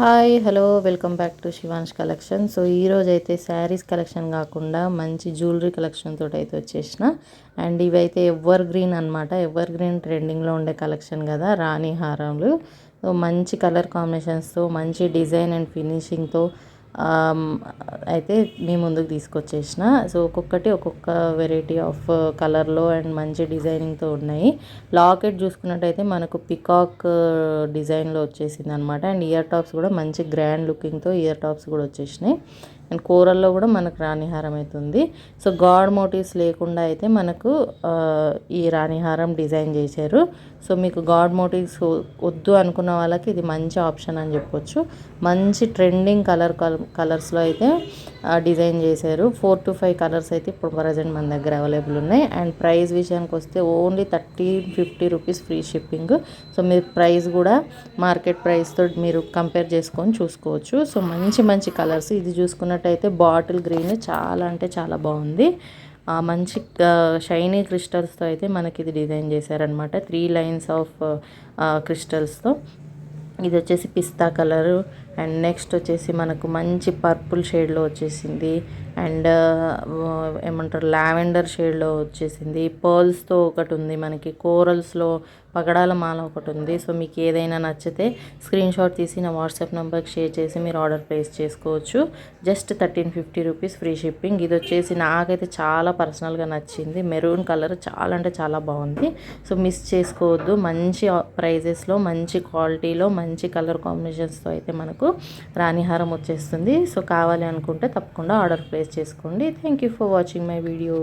Hi hello welcome back to Shivansh collection. So ఈరోజు అయితే saris collection కాకుండా మంచి జ్యువెలరీ కలెక్షన్ తోటి అయితే వచ్చేసిన. అండ్ ఇవైతే ఎవర్ గ్రీన్ అనమాట. ఎవర్ గ్రీన్ ట్రెండింగ్లో ఉండే కలెక్షన్ కదా, రాణి హారాలు. సో మంచి కలర్ కాంబినేషన్స్తో, మంచి డిజైన్ అండ్ ఫినిషింగ్తో అయితే మీ ముందుకు తీసుకొచ్చేసిన. సో ఒక్కొక్కటి ఒక్కొక్క వెరైటీ ఆఫ్ కలర్లో అండ్ మంచి డిజైనింగ్తో ఉన్నాయి. లాకెట్ చూసుకున్నట్టయితే మనకు పికాక్ డిజైన్లో వచ్చేసింది అనమాట. అండ్ ఇయర్ టాప్స్ కూడా మంచి గ్రాండ్ లుకింగ్తో ఇయర్ టాప్స్ కూడా వచ్చేసినాయి. అండ్ కూరల్లో కూడా మనకు రాణిహారం అవుతుంది. సో గాడ్ మోటివ్స్ లేకుండా అయితే మనకు ఈ రాణిహారం డిజైన్ చేశారు. సో మీకు గాడ్ మోటివ్స్ వద్దు అనుకున్న వాళ్ళకి ఇది మంచి ఆప్షన్ అని చెప్పొచ్చు. మంచి ట్రెండింగ్ కలర్స్లో అయితే డిజైన్ చేశారు. 4 to 5 కలర్స్ అయితే ఇప్పుడు ప్రజెంట్ మన దగ్గర అవైలబుల్ ఉన్నాయి. అండ్ ప్రైస్ విషయానికి వస్తే only 1350 rupees free shipping. So మీరు ప్రైస్ కూడా మార్కెట్ ప్రైస్తో మీరు కంపేర్ చేసుకొని చూసుకోవచ్చు. సో మంచి మంచి కలర్స్. ఇది చూసుకున్నట్టయితే బాటిల్ గ్రీన్ చాలా అంటే చాలా బాగుంది. మంచి షైనీ క్రిస్టల్స్తో అయితే మనకి ఇది డిజైన్ చేశారనమాట. 3 లైన్స్ ఆఫ్ క్రిస్టల్స్తో. ఇది వచ్చేసి పిస్తా కలరు. అండ్ నెక్స్ట్ వచ్చేసి మనకు మంచి పర్పుల్ షేడ్లో వచ్చేసింది. అండ్ ఏమంటారు లావెండర్ షేడ్లో వచ్చేసింది. పర్ల్స్తో ఒకటి ఉంది, మనకి కోరల్స్లో పగడాల మాల ఒకటి ఉంది. సో మీకు ఏదైనా నచ్చితే స్క్రీన్ షాట్ తీసి నా వాట్సాప్ నెంబర్కి షేర్ చేసి మీరు ఆర్డర్ ప్లేస్ చేసుకోవచ్చు. Just 1350 rupees free shipping. ఇది వచ్చేసి నాకైతే చాలా పర్సనల్గా నచ్చింది. మెరూన్ కలర్ చాలా అంటే చాలా బాగుంది. సో మిస్ చేసుకోవద్దు. మంచి ప్రైజెస్లో, మంచి క్వాలిటీలో, మంచి కలర్ కాంబినేషన్స్తో అయితే మనకు రాణిహారం వచ్చేస్తుంది. సో కావాలి అనుకుంటే తప్పకుండా ఆర్డర్ ప్లేస్ చేసుకోండి. Thank you for watching my video.